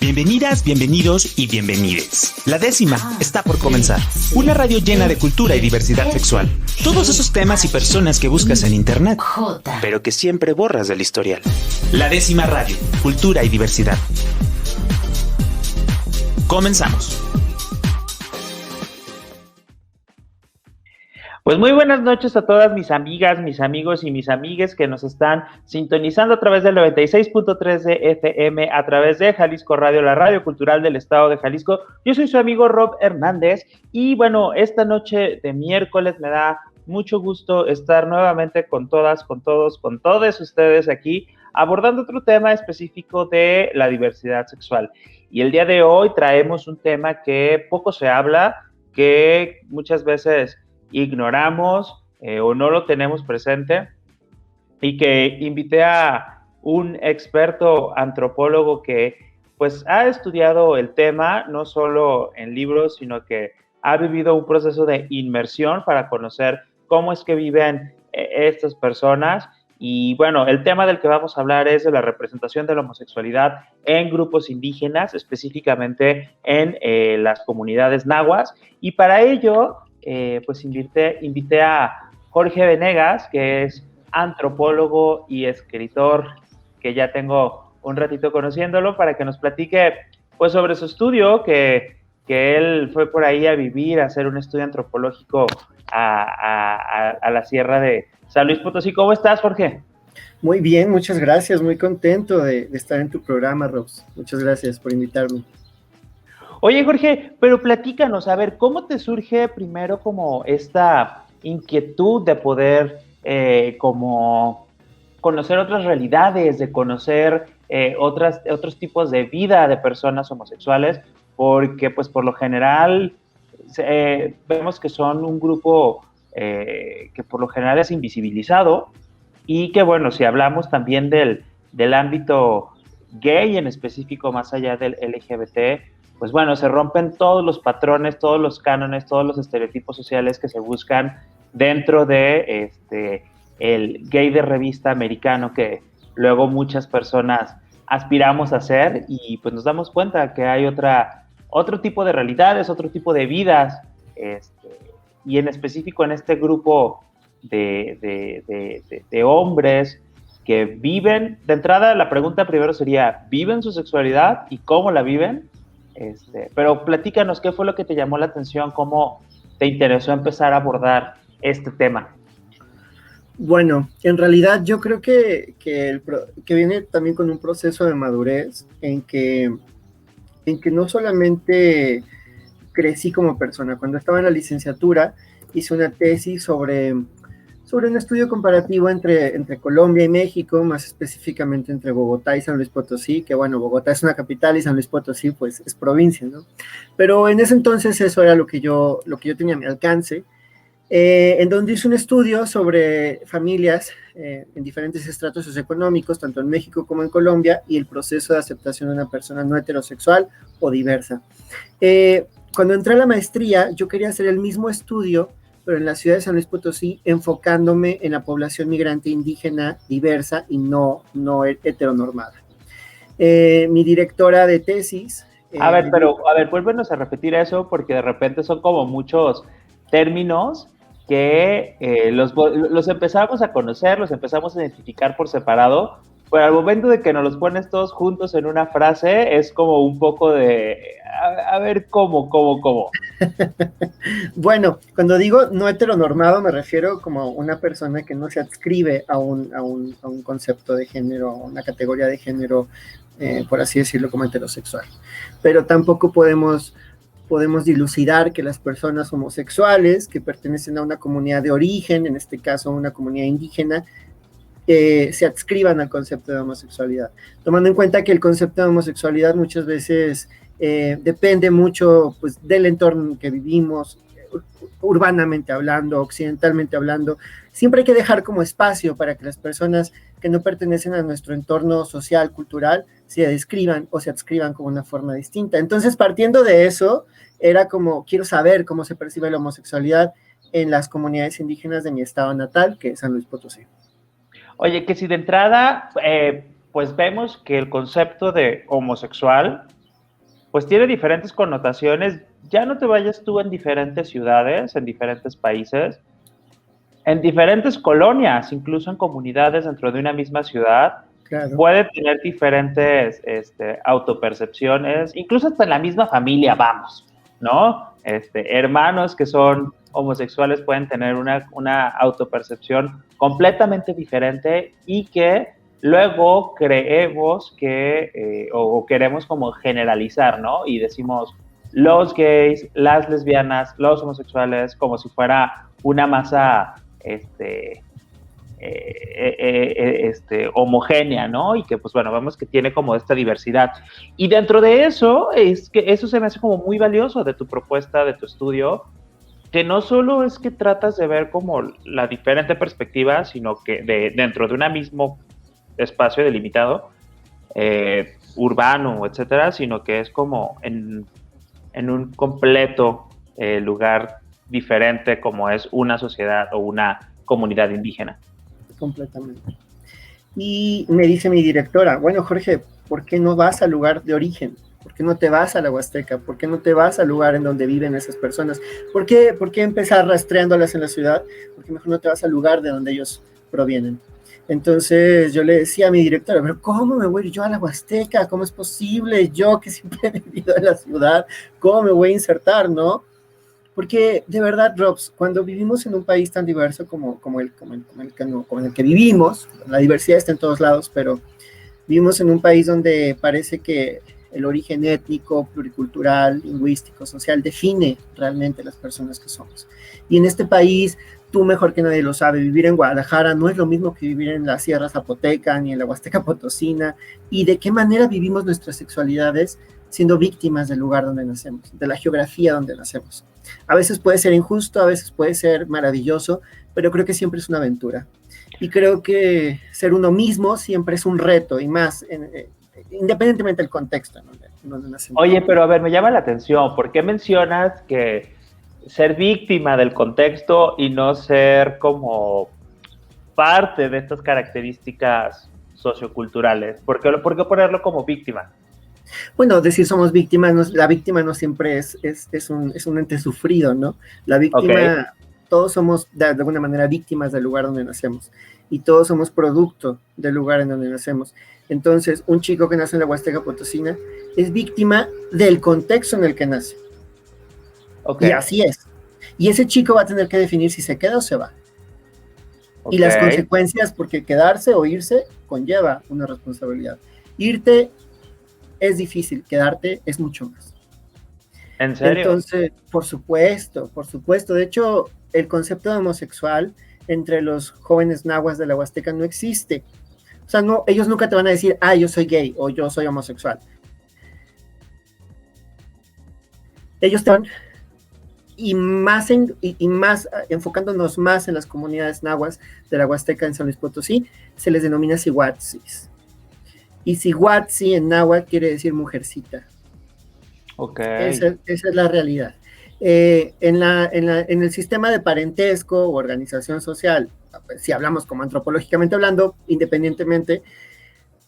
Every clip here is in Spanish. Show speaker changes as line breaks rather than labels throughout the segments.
Bienvenidas, bienvenidos y bienvenides. La 10ª está por comenzar. Una radio llena de cultura y diversidad sexual. Todos esos temas y personas que buscas en internet, pero que siempre borras del historial. La 10ª radio, cultura y diversidad. Comenzamos.
Pues muy buenas noches a todas mis amigas, mis amigos y mis amigues que nos están sintonizando a través del 96.3 de FM, a través de Jalisco Radio, la radio cultural del estado de Jalisco. Yo soy su amigo Rob Hernández y bueno, esta noche de miércoles me da mucho gusto estar nuevamente con todas, con todos, con todos ustedes aquí, abordando otro tema específico de la diversidad sexual. Y el día de hoy traemos un tema que poco se habla, que muchas veces ignoramos o no lo tenemos presente, y que invité a un experto antropólogo que pues ha estudiado el tema no solo en libros, sino que ha vivido un proceso de inmersión para conocer cómo es que viven estas personas. Y bueno, el tema del que vamos a hablar es de la representación de la homosexualidad en grupos indígenas, específicamente en las comunidades nahuas, y para ello pues invité a Jorge Venegas, que es antropólogo y escritor, que ya tengo un ratito conociéndolo, para que nos platique pues sobre su estudio, que él fue por ahí a vivir, a hacer un estudio antropológico a la sierra de San Luis Potosí. ¿Cómo estás, Jorge?
Muy bien, muchas gracias, muy contento de estar en tu programa, Ross. Muchas gracias por invitarme.
Oye, Jorge, pero platícanos, a ver, ¿cómo te surge primero como esta inquietud de poder como conocer otras realidades, de conocer otros tipos de vida de personas homosexuales? Porque pues por lo general vemos que son un grupo que por lo general es invisibilizado, y que bueno, si hablamos también del ámbito gay en específico, más allá del LGBT, pues bueno, se rompen todos los patrones, todos los cánones, todos los estereotipos sociales que se buscan dentro de el gay de revista americano que luego muchas personas aspiramos a ser, y pues nos damos cuenta que hay otro tipo de realidades, otro tipo de vidas, y en específico en este grupo de hombres que viven. De entrada, la pregunta primero sería, ¿viven su sexualidad y cómo la viven? Pero platícanos, ¿qué fue lo que te llamó la atención? ¿Cómo te interesó empezar a abordar este tema?
Bueno, en realidad yo creo que viene también con un proceso de madurez en que no solamente crecí como persona. Cuando estaba en la licenciatura hice una tesis sobre un estudio comparativo entre Colombia y México, más específicamente entre Bogotá y San Luis Potosí, que bueno, Bogotá es una capital y San Luis Potosí pues es provincia, ¿no? Pero en ese entonces eso era lo que yo tenía a mi alcance, en donde hice un estudio sobre familias en diferentes estratos socioeconómicos, tanto en México como en Colombia, y el proceso de aceptación de una persona no heterosexual o diversa. Cuando entré a la maestría, yo quería hacer el mismo estudio, pero en la ciudad de San Luis Potosí, enfocándome en la población migrante indígena diversa y no heteronormada. Mi directora de tesis...
A ver, vuélvenos a repetir eso, porque de repente son como muchos términos que los empezamos a conocer, los empezamos a identificar por separado, pero al momento de que nos los pones todos juntos en una frase, es como un poco de, a ver, ¿cómo?
Bueno, cuando digo no heteronormado, me refiero como una persona que no se adscribe a un concepto de género, a una categoría de género, por así decirlo, como heterosexual. Pero tampoco podemos dilucidar que las personas homosexuales que pertenecen a una comunidad de origen, en este caso una comunidad indígena, se adscriban al concepto de homosexualidad, tomando en cuenta que el concepto de homosexualidad muchas veces depende mucho pues, del entorno en que vivimos, urbanamente hablando, occidentalmente hablando. Siempre hay que dejar como espacio para que las personas que no pertenecen a nuestro entorno social, cultural, se describan o se adscriban como una forma distinta. Entonces, partiendo de eso, era como, quiero saber cómo se percibe la homosexualidad en las comunidades indígenas de mi estado natal, que es San Luis Potosí.
Oye, que si de entrada, pues vemos que el concepto de homosexual pues tiene diferentes connotaciones. Ya no te vayas tú en diferentes ciudades, en diferentes países, en diferentes colonias, incluso en comunidades dentro de una misma ciudad,
Claro.
puede tener diferentes autopercepciones, incluso hasta en la misma familia, vamos, ¿no? Hermanos que son homosexuales pueden tener una autopercepción completamente diferente y que luego creemos que, o queremos como generalizar, ¿no? Y decimos los gays, las lesbianas, los homosexuales, como si fuera una masa homogénea, ¿no? Y que, pues bueno, vemos que tiene como esta diversidad. Y dentro de eso, es que eso se me hace como muy valioso de tu propuesta, de tu estudio, que no solo es que tratas de ver como la diferente perspectiva, sino que dentro de un mismo espacio delimitado, urbano, etcétera, sino que es como en un completo lugar diferente como es una sociedad o una comunidad indígena.
Completamente. Y me dice mi directora, bueno, Jorge, ¿por qué no vas al lugar de origen? ¿Por qué no te vas a la Huasteca? ¿Por qué no te vas al lugar en donde viven esas personas? ¿Por qué empezar rastreándolas en la ciudad? ¿Por qué mejor no te vas al lugar de donde ellos provienen? Entonces yo le decía a mi directora, pero ¿cómo me voy yo a la Huasteca? ¿Cómo es posible? Yo que siempre he vivido en la ciudad, ¿cómo me voy a insertar, no? Porque de verdad, Robs, cuando vivimos en un país tan diverso como el que vivimos, la diversidad está en todos lados, pero vivimos en un país donde parece que el origen étnico, pluricultural, lingüístico, social define realmente las personas que somos. Y en este país, tú mejor que nadie lo sabe, vivir en Guadalajara no es lo mismo que vivir en la Sierra Zapoteca ni en la Huasteca Potosina. Y de qué manera vivimos nuestras sexualidades siendo víctimas del lugar donde nacemos, de la geografía donde nacemos. A veces puede ser injusto, a veces puede ser maravilloso, pero creo que siempre es una aventura. Y creo que ser uno mismo siempre es un reto, y más, independientemente del contexto en donde nacemos.
Oye, pero a ver, me llama la atención, ¿por qué mencionas que ser víctima del contexto y no ser como parte de estas características socioculturales? ¿Por qué ponerlo como víctima?
Bueno, decir somos víctimas, la víctima no siempre es un ente sufrido, ¿no? La víctima, okay. Todos somos de alguna manera víctimas del lugar donde nacemos y todos somos producto del lugar en donde nacemos. Entonces, un chico que nace en la Huasteca Potosina es víctima del contexto en el que nace. Okay. Y así es. Y ese chico va a tener que definir si se queda o se va. Okay. Y las consecuencias, porque quedarse o irse conlleva una responsabilidad. Irte es difícil, quedarte es mucho más.
¿En serio?
Entonces, por supuesto. De hecho, el concepto de homosexual entre los jóvenes nahuas de la Huasteca no existe. O sea, no, ellos nunca te van a decir, yo soy gay o yo soy homosexual. Ellos te van, y más enfocándonos más en las comunidades nahuas de la Huasteca en San Luis Potosí, se les denomina cihuatzis. Y cihuatzi en náhuatl quiere decir mujercita.
Okay.
Esa es la realidad. En el sistema de parentesco o organización social, si hablamos como antropológicamente hablando, independientemente,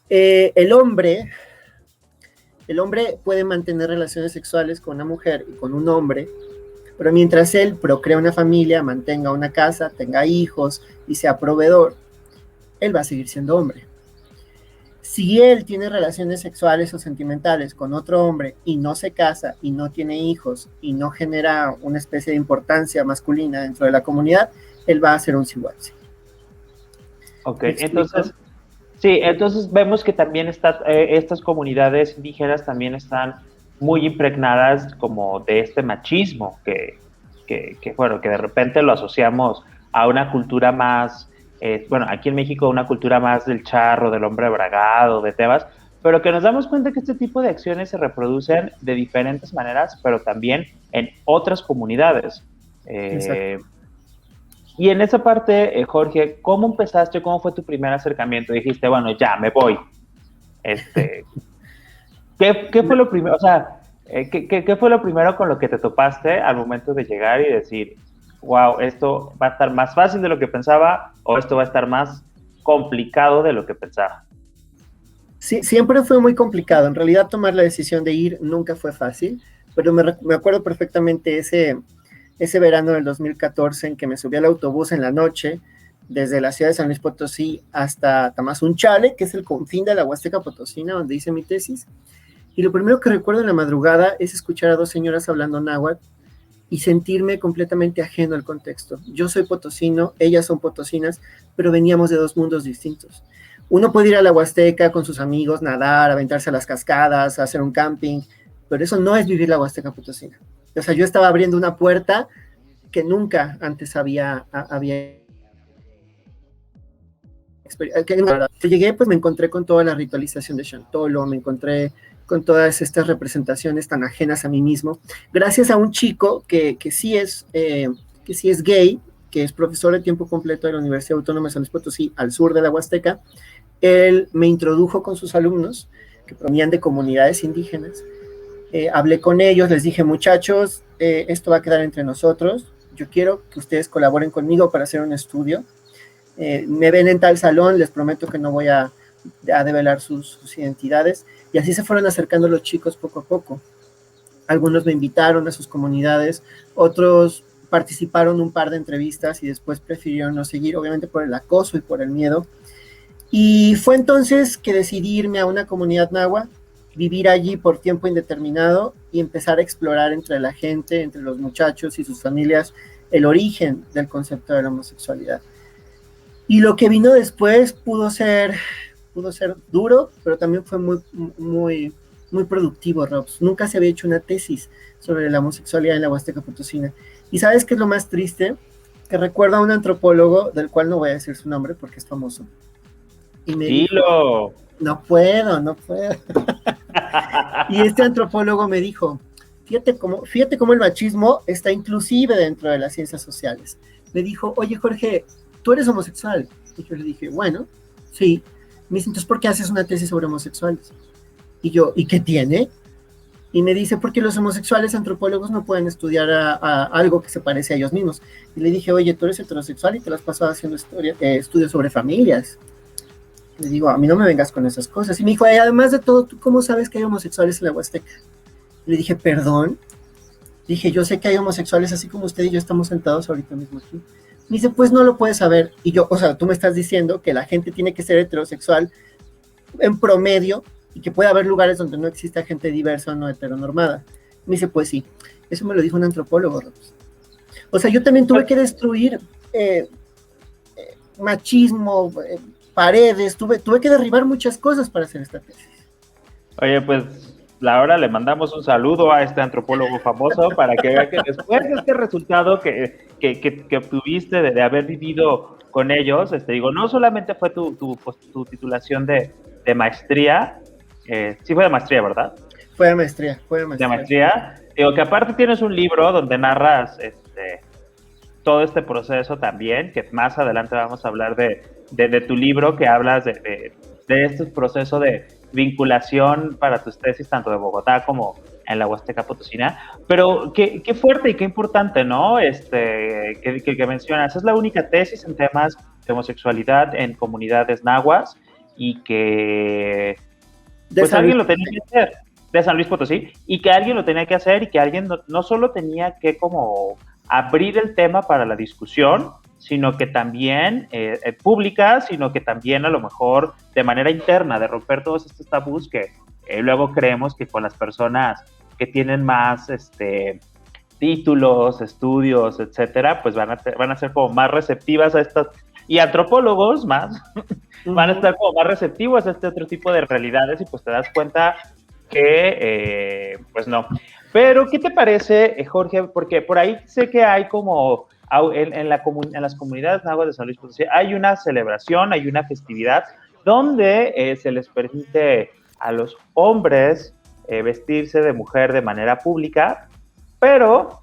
el hombre puede mantener relaciones sexuales con una mujer y con un hombre, pero mientras él procrea una familia, mantenga una casa, tenga hijos y sea proveedor, él va a seguir siendo hombre. Si él tiene relaciones sexuales o sentimentales con otro hombre y no se casa y no tiene hijos y no genera una especie de importancia masculina dentro de la comunidad, él va a ser un cihuatzi.
Ok, entonces vemos que también estas comunidades indígenas también están muy impregnadas como de este machismo que de repente lo asociamos a una cultura más, aquí en México una cultura más del charro, del hombre bragado, de Tebas, pero que nos damos cuenta que este tipo de acciones se reproducen de diferentes maneras, pero también en otras comunidades. Y en esa parte, Jorge, ¿cómo empezaste? ¿Cómo fue tu primer acercamiento? Dijiste, bueno, ya, me voy. ¿Qué fue lo primero? O sea, ¿qué fue lo primero con lo que te topaste al momento de llegar y decir, wow, esto va a estar más fácil de lo que pensaba o esto va a estar más complicado de lo que pensaba?
Sí, siempre fue muy complicado. En realidad tomar la decisión de ir nunca fue fácil, pero me acuerdo perfectamente ese verano del 2014 en que me subí al autobús en la noche desde la ciudad de San Luis Potosí hasta Tamazunchale, que es el confín de la Huasteca Potosina, donde hice mi tesis. Y lo primero que recuerdo en la madrugada es escuchar a dos señoras hablando náhuatl y sentirme completamente ajeno al contexto. Yo soy potosino, ellas son potosinas, pero veníamos de dos mundos distintos. Uno puede ir a la Huasteca con sus amigos, nadar, aventarse a las cascadas, hacer un camping, pero eso no es vivir la Huasteca Potosina. O sea, yo estaba abriendo una puerta que nunca antes había que llegué, pues me encontré con toda la ritualización de Chantolo, me encontré con todas estas representaciones tan ajenas a mí mismo, gracias a un chico que sí es gay, que es profesor de tiempo completo de la Universidad Autónoma de San Luis Potosí, al sur de la Huasteca. Él me introdujo con sus alumnos, que provenían de comunidades indígenas. Hablé con ellos, les dije, muchachos, esto va a quedar entre nosotros, yo quiero que ustedes colaboren conmigo para hacer un estudio. Me ven en tal salón, les prometo que no voy a develar sus identidades. Y así se fueron acercando los chicos poco a poco. Algunos me invitaron a sus comunidades, otros participaron un par de entrevistas y después prefirieron no seguir, obviamente por el acoso y por el miedo. Y fue entonces que decidí irme a una comunidad náhuatl, vivir allí por tiempo indeterminado y empezar a explorar entre la gente, entre los muchachos y sus familias, el origen del concepto de la homosexualidad. Y lo que vino después pudo ser duro, pero también fue muy productivo, Robs. Nunca se había hecho una tesis sobre la homosexualidad en la Huasteca Potosina. ¿Y sabes qué es lo más triste? Que recuerdo a un antropólogo, del cual no voy a decir su nombre porque es famoso. Y me dijo, no puedo. Y este antropólogo me dijo, fíjate cómo el machismo está inclusive dentro de las ciencias sociales. Me dijo, oye Jorge, ¿tú eres homosexual? Y yo le dije, bueno, sí. Me dice, entonces, ¿por qué haces una tesis sobre homosexuales? Y yo, ¿y qué tiene? Y me dice, porque los homosexuales antropólogos no pueden estudiar a algo que se parece a ellos mismos. Y le dije, oye, tú eres heterosexual y te lo has pasado haciendo estudios sobre familias. Le digo, a mí no me vengas con esas cosas. Y me dijo, además de todo, ¿tú cómo sabes que hay homosexuales en la Huasteca? Y le dije, perdón. Dije, yo sé que hay homosexuales así como usted y yo estamos sentados ahorita mismo aquí. Me dice, pues no lo puedes saber. Y yo, o sea, tú me estás diciendo que la gente tiene que ser heterosexual en promedio y que puede haber lugares donde no exista gente diversa o no heteronormada. Me dice, pues sí. Eso me lo dijo un antropólogo, Robs. O sea, yo también tuve que destruir machismo, paredes, tuve que derribar muchas cosas para hacer esta tesis.
Oye, pues Laura, le mandamos un saludo a este antropólogo famoso para que vea que después de este resultado que obtuviste de haber vivido con ellos, digo, no solamente fue tu titulación de maestría, sí fue de maestría, ¿verdad?
Fue de maestría.
De maestría, digo que aparte tienes un libro donde narras todo este proceso también, que más adelante vamos a hablar de tu libro, que hablas de este proceso de vinculación para tus tesis, tanto de Bogotá como en la Huasteca Potosina, pero qué fuerte y qué importante, ¿no? Que mencionas, es la única tesis en temas de homosexualidad en comunidades nahuas y que pues alguien lo tenía que hacer, de San Luis Potosí, y que alguien lo tenía que hacer y que alguien no solo tenía que como abrir el tema para la discusión, sino que también pública, sino que también a lo mejor de manera interna, de romper todos estos tabús que luego creemos que con las personas que tienen más títulos, estudios, etcétera, pues van a ser como más receptivas a estas, y antropólogos más, van a estar como más receptivos a este otro tipo de realidades y pues te das cuenta que pues no. Pero, ¿qué te parece, Jorge? Porque por ahí sé que hay como en las comunidades náhuatl de San Luis Potosí hay una celebración, hay una festividad donde se les permite a los hombres vestirse de mujer de manera pública, pero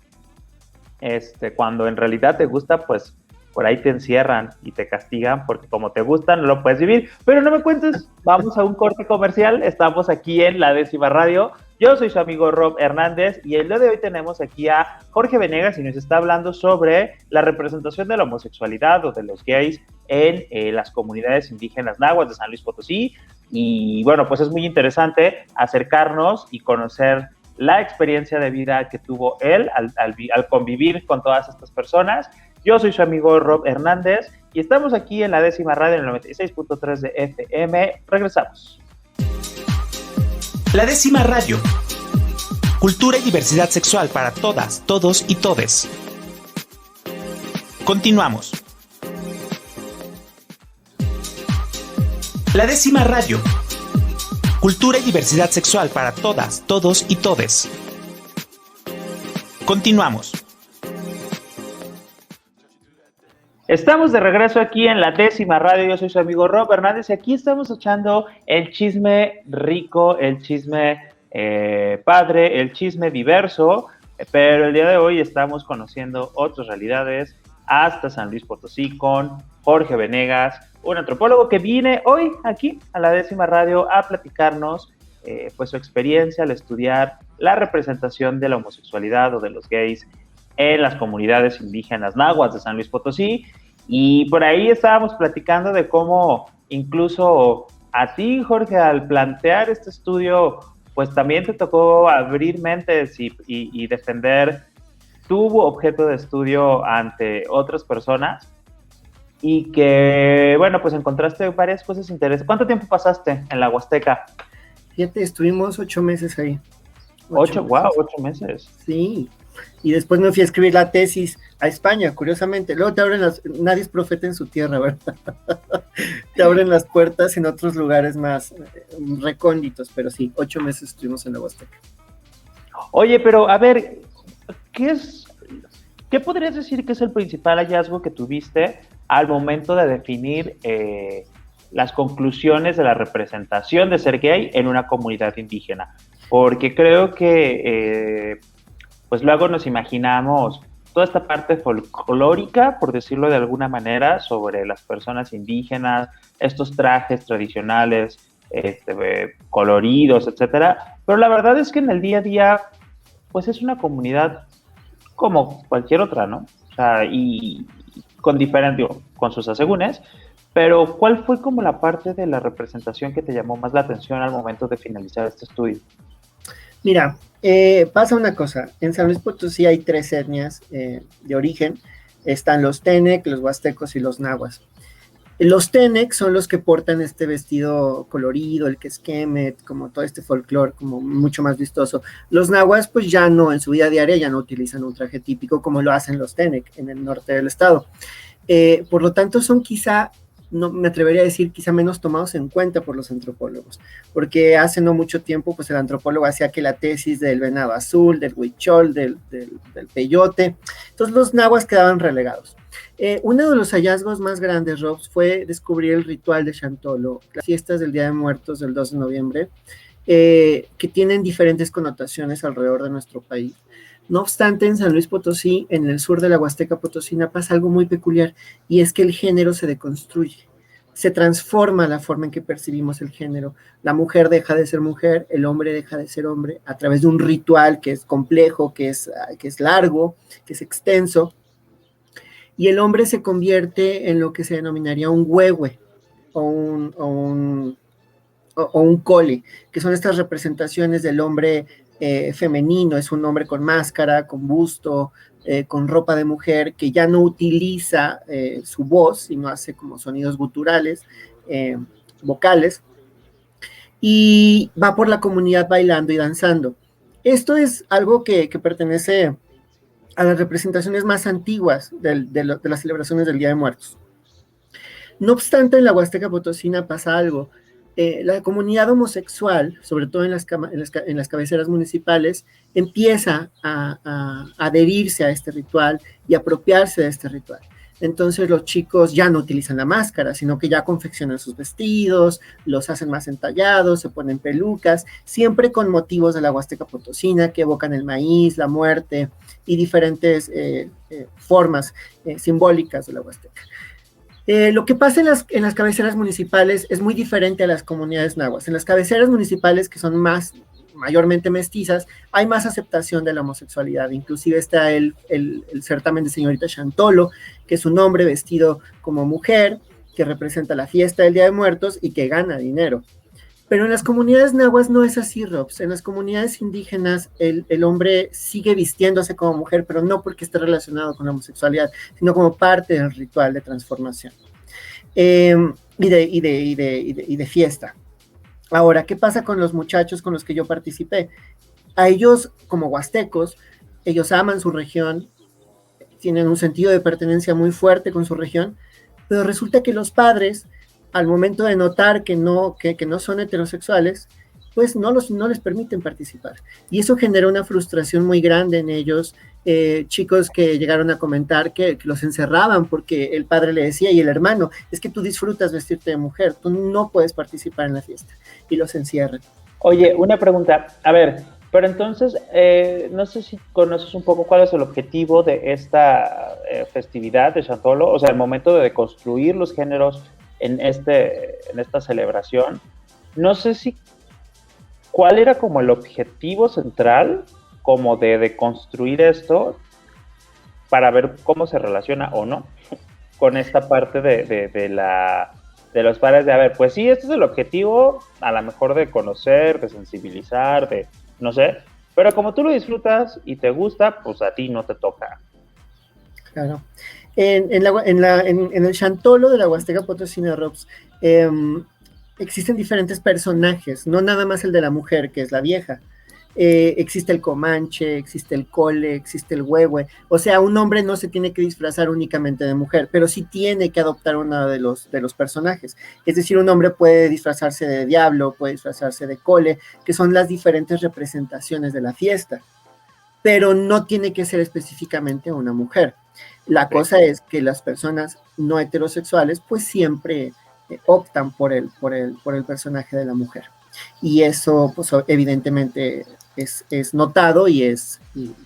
cuando en realidad te gusta, pues por ahí te encierran y te castigan porque como te gusta no lo puedes vivir. Pero no me cuentes, vamos a un corte comercial, estamos aquí en La Décima Radio. Yo soy su amigo Rob Hernández y el día de hoy tenemos aquí a Jorge Venegas y nos está hablando sobre la representación de la homosexualidad o de los gays en las comunidades indígenas náhuatl de San Luis Potosí. Y bueno, pues es muy interesante acercarnos y conocer la experiencia de vida que tuvo él al convivir con todas estas personas. Yo soy su amigo Rob Hernández y estamos aquí en la décima radio en el 96.3 de FM. Regresamos.
La décima radio. Cultura y diversidad sexual para todas, todos y todes. Continuamos. La décima radio. Cultura y diversidad sexual para todas, todos y todes. Continuamos.
Estamos de regreso aquí en la décima radio. Yo soy su amigo Rob Hernández y aquí estamos echando el chisme rico, el chisme padre, el chisme diverso, pero el día de hoy estamos conociendo otras realidades hasta San Luis Potosí con Jorge Venegas, un antropólogo que viene hoy aquí a la décima radio a platicarnos pues su experiencia al estudiar la representación de la homosexualidad o de los gays en las comunidades indígenas náhuatl de San Luis Potosí. Y por ahí estábamos platicando de cómo incluso a ti, Jorge, al plantear este estudio, pues también te tocó abrir mentes y defender tu objeto de estudio ante otras personas y que, bueno, pues encontraste varias cosas interesantes. ¿Cuánto tiempo pasaste en la Huasteca?
Fíjate, estuvimos 8 meses ahí.
8 meses.
Sí, y después me fui a escribir la tesis a España, curiosamente. Luego te abren nadie es profeta en su tierra, ¿verdad? Te abren las puertas en otros lugares más recónditos, pero sí, 8 meses estuvimos en la Huasteca.
Oye, pero a ver, ¿qué podrías decir que es el principal hallazgo que tuviste al momento de definir las conclusiones de la representación de ser gay en una comunidad indígena? Porque creo que pues luego nos imaginamos toda esta parte folclórica, por decirlo de alguna manera, sobre las personas indígenas, estos trajes tradicionales, coloridos, etcétera. Pero la verdad es que en el día a día, pues es una comunidad como cualquier otra, ¿no? O sea, y con sus asegúnes, pero ¿cuál fue como la parte de la representación que te llamó más la atención al momento de finalizar este estudio?
Mira, pasa una cosa, en San Luis Potosí hay 3 etnias de origen, están los Tenec, los Huastecos y los Nahuas. Los Tenec son los que portan este vestido colorido, el quesquemet, como todo este folclore, como mucho más vistoso. Los Nahuas, pues ya no, en su vida diaria ya no utilizan un traje típico como lo hacen los Tenec en el norte del estado. Por lo tanto, son quizá, no me atrevería a decir, quizá menos tomados en cuenta por los antropólogos, porque hace no mucho tiempo, pues el antropólogo hacía que la tesis del venado azul, del huichol, del peyote, entonces los nahuas quedaban relegados. Uno de los hallazgos más grandes, Rob, fue descubrir el ritual de Chantolo, las fiestas del Día de Muertos del 2 de noviembre, que tienen diferentes connotaciones alrededor de nuestro país. No obstante, en San Luis Potosí, en el sur de la Huasteca Potosina, pasa algo muy peculiar, y es que el género se deconstruye, se transforma la forma en que percibimos el género. La mujer deja de ser mujer, el hombre deja de ser hombre, a través de un ritual que es complejo, que es largo, que es extenso, y el hombre se convierte en lo que se denominaría un huehue, o un cole, que son estas representaciones del hombre femenino, es un hombre con máscara, con busto, con ropa de mujer, que ya no utiliza su voz, sino hace como sonidos guturales, vocales, y va por la comunidad bailando y danzando. Esto es algo que pertenece a las representaciones más antiguas de las celebraciones del Día de Muertos. No obstante, en la Huasteca Potosina pasa algo. La comunidad homosexual, sobre todo en las cabeceras municipales, empieza a adherirse a este ritual y apropiarse de este ritual. Entonces los chicos ya no utilizan la máscara, sino que ya confeccionan sus vestidos, los hacen más entallados, se ponen pelucas, siempre con motivos de la Huasteca Potosina que evocan el maíz, la muerte y diferentes formas simbólicas de la Huasteca. Lo que pasa en las cabeceras municipales es muy diferente a las comunidades nahuas. En las cabeceras municipales, que son mayormente mestizas, hay más aceptación de la homosexualidad. Inclusive está el certamen de señorita Chantolo, que es un hombre vestido como mujer, que representa la fiesta del Día de Muertos y que gana dinero. Pero en las comunidades nahuas no es así, Robs. En las comunidades indígenas el hombre sigue vistiéndose como mujer, pero no porque esté relacionado con la homosexualidad, sino como parte del ritual de transformación y de fiesta. Ahora, ¿qué pasa con los muchachos con los que yo participé? A ellos, como huastecos, ellos aman su región, tienen un sentido de pertenencia muy fuerte con su región, pero resulta que los padres, al momento de notar que no son heterosexuales, pues no les permiten participar. Y eso genera una frustración muy grande en ellos. Chicos que llegaron a comentar que los encerraban porque el padre le decía, y el hermano, es que tú disfrutas vestirte de mujer, tú no puedes participar en la fiesta, y los encierran.
Oye, una pregunta, a ver, pero entonces, no sé si conoces un poco cuál es el objetivo de esta festividad de Chantolo, o sea, el momento de construir los géneros en esta celebración. No sé si cuál era como el objetivo central, como de construir esto, para ver cómo se relaciona o no con esta parte de los padres de, a ver, pues sí, este es el objetivo, a lo mejor de conocer, de sensibilizar, de, no sé, pero como tú lo disfrutas y te gusta, pues a ti no te toca.
Claro. En el Chantolo de la Huasteca Potosina, Robs, existen diferentes personajes, no nada más el de la mujer, que es la vieja. Existe el comanche, existe el cole, existe el huehue. O sea, un hombre no se tiene que disfrazar únicamente de mujer, pero sí tiene que adoptar uno de los personajes. Es decir, un hombre puede disfrazarse de diablo, puede disfrazarse de cole, que son las diferentes representaciones de la fiesta, pero no tiene que ser específicamente una mujer. La cosa es que las personas no heterosexuales pues siempre optan por el personaje de la mujer. Y eso pues evidentemente es notado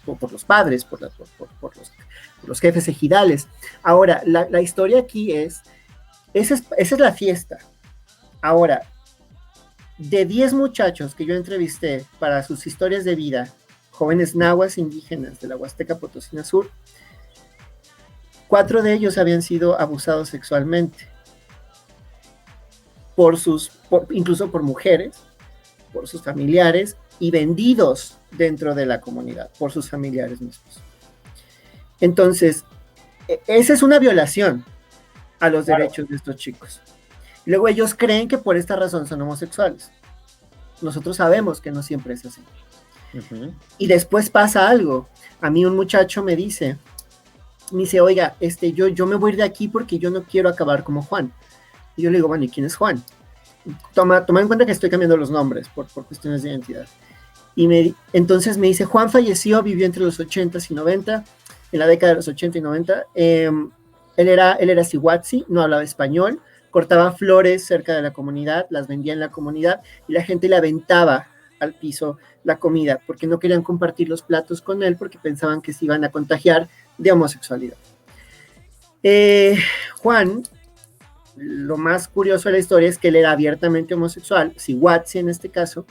por los padres, por los jefes ejidales. Ahora, la historia aquí esa es la fiesta. Ahora, de 10 muchachos que yo entrevisté para sus historias de vida, jóvenes nahuas indígenas de la Huasteca Potosina Sur, 4 de ellos habían sido abusados sexualmente, incluso por mujeres, por sus familiares, y vendidos dentro de la comunidad por sus familiares mismos. Entonces, esa es una violación a los derechos de estos chicos. Y luego ellos creen que por esta razón son homosexuales. Nosotros sabemos que no siempre es así. Uh-huh. Y después pasa algo. A mí un muchacho me dice, oiga, yo me voy a ir de aquí porque yo no quiero acabar como Juan. Y yo le digo, bueno, ¿y quién es Juan? Toma en cuenta que estoy cambiando los nombres por cuestiones de identidad. Entonces me dice, Juan falleció, vivió entre los 80s y 90, en la década de los 80 y 90. Él era Cihuatzi, no hablaba español, cortaba flores cerca de la comunidad, las vendía en la comunidad y la gente le aventaba al piso la comida porque no querían compartir los platos con él porque pensaban que se iban a contagiar de homosexualidad. Juan, lo más curioso de la historia es que él era abiertamente homosexual, Cihuatzi en este caso,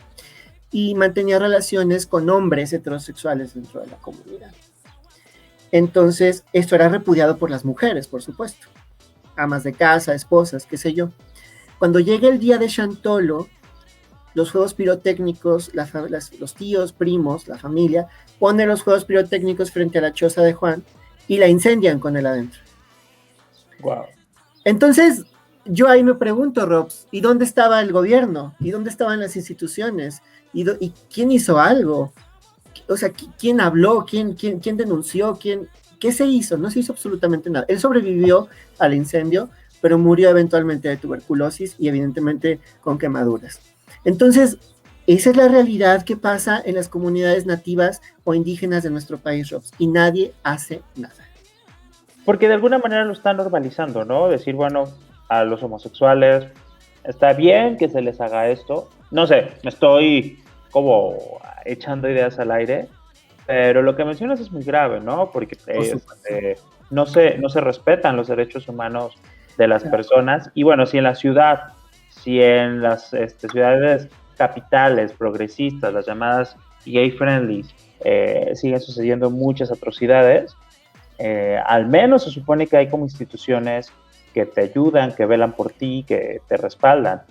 y mantenía relaciones con hombres heterosexuales dentro de la comunidad. Entonces, esto era repudiado por las mujeres, por supuesto, amas de casa, esposas, qué sé yo. Cuando llega el día de Chantolo, los juegos pirotécnicos, los tíos, primos, la familia, ponen los juegos pirotécnicos frente a la choza de Juan y la incendian con él adentro.
Wow.
Entonces, yo ahí me pregunto, Robs, ¿y dónde estaba el gobierno? ¿Y dónde estaban las instituciones? ¿Y quién hizo algo? O sea, ¿quién habló? ¿Quién denunció? ¿Qué se hizo? No se hizo absolutamente nada. Él sobrevivió al incendio, pero murió eventualmente de tuberculosis y evidentemente con quemaduras. Entonces, esa es la realidad que pasa en las comunidades nativas o indígenas de nuestro país, Robs, y nadie hace nada.
Porque de alguna manera lo están normalizando, ¿no? Decir, bueno, a los homosexuales está bien que se les haga esto. No sé, me estoy como echando ideas al aire, pero lo que mencionas es muy grave, ¿no? Porque no se respetan los derechos humanos de las personas. Y bueno, si en la ciudad, si en las ciudades capitales progresistas, las llamadas gay friendly, siguen sucediendo muchas atrocidades, al menos se supone que hay como instituciones que te ayudan, que velan por ti, que te respaldan.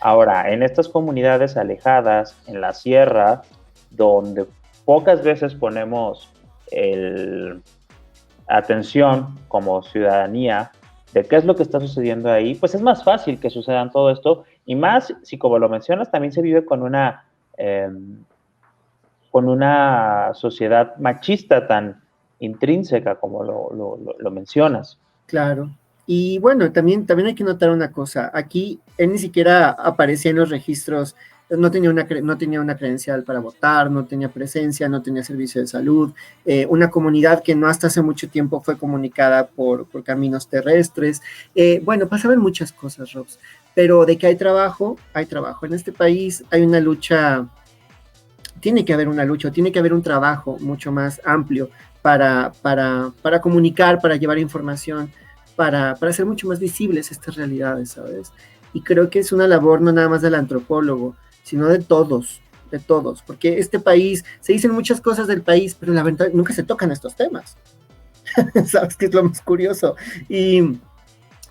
Ahora, en estas comunidades alejadas, en la sierra, donde pocas veces ponemos atención como ciudadanía de qué es lo que está sucediendo ahí, pues es más fácil que sucedan todo esto, y más si, como lo mencionas, también se vive con una sociedad machista tan intrínseca como lo mencionas.
Claro. Y bueno, también hay que notar una cosa. Aquí él ni siquiera aparecía en los registros, no tenía una credencial para votar, no tenía presencia, no tenía servicio de salud. Una comunidad que no hasta hace mucho tiempo fue comunicada por caminos terrestres. Bueno, pasaban muchas cosas, Robs. Pero de que hay trabajo, hay trabajo. En este país hay una lucha, tiene que haber una lucha, tiene que haber un trabajo mucho más amplio para comunicar, para llevar información, para hacer mucho más visibles estas realidades, ¿sabes? Y creo que es una labor no nada más del antropólogo, sino de todos, porque este país, se dicen muchas cosas del país, pero la verdad nunca se tocan estos temas. ¿Sabes qué es lo más curioso? Y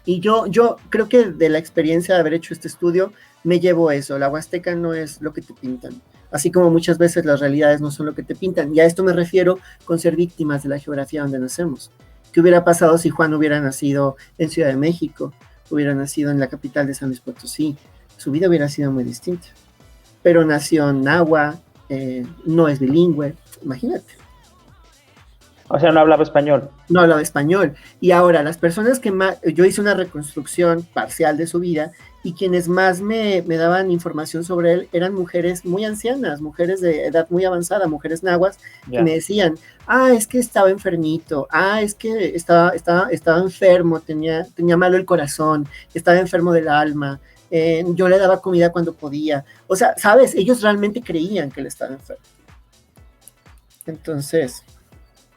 yo creo que de la experiencia de haber hecho este estudio, me llevo eso. La Huasteca no es lo que te pintan, así como muchas veces las realidades no son lo que te pintan. Y a esto me refiero con ser víctimas de la geografía donde nacemos. ¿Qué hubiera pasado si Juan hubiera nacido en Ciudad de México, hubiera nacido en la capital de San Luis Potosí? Su vida hubiera sido muy distinta. Pero nació en Nahua, no es bilingüe, imagínate.
O sea, no hablaba español.
No hablaba español. Y ahora, las personas que más, yo hice una reconstrucción parcial de su vida, y quienes más me daban información sobre él eran mujeres muy ancianas, mujeres de edad muy avanzada, mujeres nahuas, que me decían, es que estaba enfermito, es que estaba enfermo, tenía malo el corazón, estaba enfermo del alma, yo le daba comida cuando podía. O sea, ¿sabes? Ellos realmente creían que él estaba enfermo. Entonces,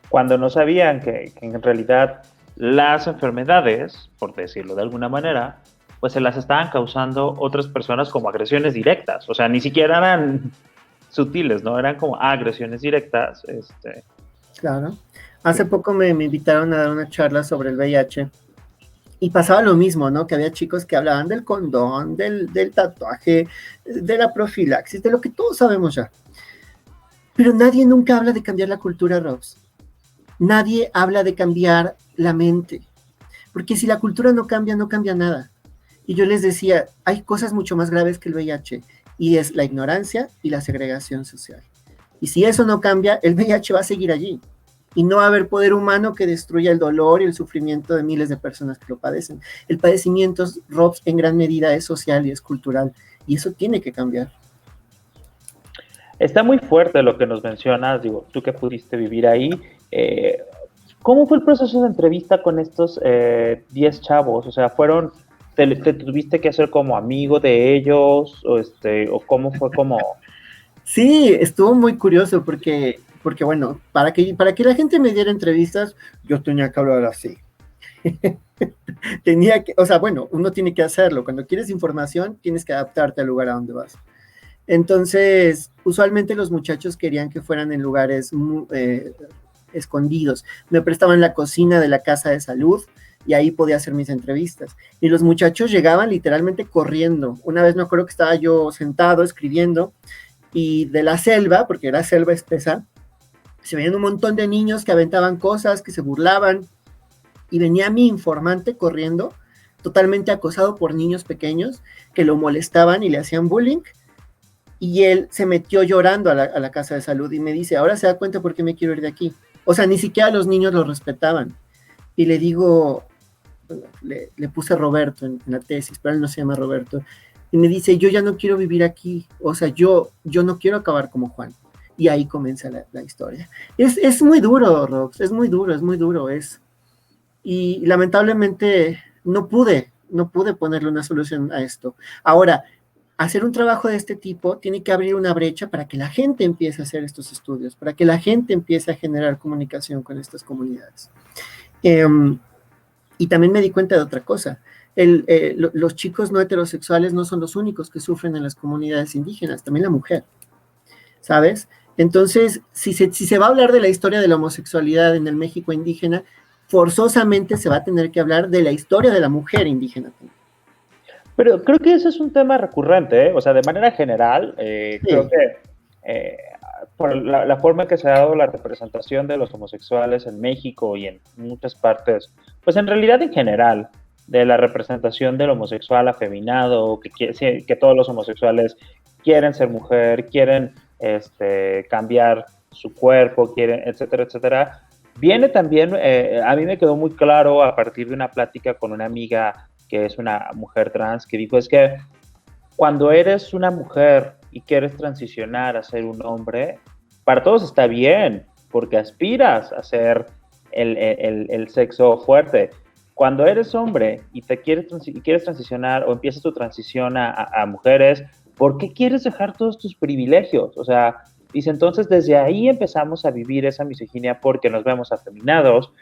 cuando no sabían que en realidad las enfermedades, por decirlo de alguna manera, pues se las estaban causando otras personas como agresiones directas. O sea, ni siquiera eran sutiles, ¿no? Eran como agresiones directas.
Claro. Hace poco me invitaron a dar una charla sobre el VIH y pasaba lo mismo, ¿no? Que había chicos que hablaban del condón, del tatuaje, de la profilaxis, de lo que todos sabemos ya. Pero nadie nunca habla de cambiar la cultura, Robs. Nadie habla de cambiar la mente, porque si la cultura no cambia, no cambia nada. Y yo les decía, hay cosas mucho más graves que el VIH, y es la ignorancia y la segregación social. Y si eso no cambia, el VIH va a seguir allí, y no va a haber poder humano que destruya el dolor y el sufrimiento de miles de personas que lo padecen. El padecimiento, Robs, en gran medida es social y es cultural, y eso tiene que cambiar.
Está muy fuerte lo que nos mencionas, digo, tú que pudiste vivir ahí. ¿Cómo fue el proceso de entrevista con estos 10 chavos? O sea, ¿te tuviste que hacer como amigo de ellos? ¿O cómo fue como...?
Sí, estuvo muy curioso porque bueno, para que la gente me diera entrevistas, yo tenía que hablar así. Uno tiene que hacerlo. Cuando quieres información, tienes que adaptarte al lugar a donde vas. Entonces, usualmente los muchachos querían que fueran en lugares escondidos. Me prestaban la cocina de la casa de salud y ahí podía hacer mis entrevistas. Y los muchachos llegaban literalmente corriendo. Una vez me acuerdo que estaba yo sentado escribiendo y de la selva, porque era selva espesa, se veían un montón de niños que aventaban cosas, que se burlaban, y venía mi informante corriendo, totalmente acosado por niños pequeños que lo molestaban y le hacían bullying. Y él se metió llorando a la casa de salud y me dice, ahora se da cuenta por qué me quiero ir de aquí. O sea, ni siquiera los niños lo respetaban. Y le digo, le puse Roberto en la tesis, pero él no se llama Roberto. Y me dice, yo ya no quiero vivir aquí. O sea, yo no quiero acabar como Juan. Y ahí comienza la historia. Es muy duro, Rox, es muy duro. Y lamentablemente no pude ponerle una solución a esto. Ahora, hacer un trabajo de este tipo tiene que abrir una brecha para que la gente empiece a hacer estos estudios, para que la gente empiece a generar comunicación con estas comunidades. Y también me di cuenta de otra cosa. Los chicos no heterosexuales no son los únicos que sufren en las comunidades indígenas, también la mujer, ¿sabes? Entonces, si se va a hablar de la historia de la homosexualidad en el México indígena, forzosamente se va a tener que hablar de la historia de la mujer indígena también.
Pero creo que ese es un tema recurrente, ¿eh? O sea, de manera general,
Sí.
creo que por la forma en que se ha dado la representación de los homosexuales en México y en muchas partes, pues en realidad en general, de la representación del homosexual afeminado, que todos los homosexuales quieren ser mujer, quieren cambiar su cuerpo, quieren, etcétera, etcétera, viene también, a mí me quedó muy claro a partir de una plática con una amiga que es una mujer trans, que dijo, es que cuando eres una mujer y quieres transicionar a ser un hombre, para todos está bien, porque aspiras a ser el sexo fuerte. Cuando eres hombre y quieres transicionar o empiezas tu transición a mujeres, ¿por qué quieres dejar todos tus privilegios? O sea, dice, entonces desde ahí empezamos a vivir esa misoginia porque nos vemos afeminados,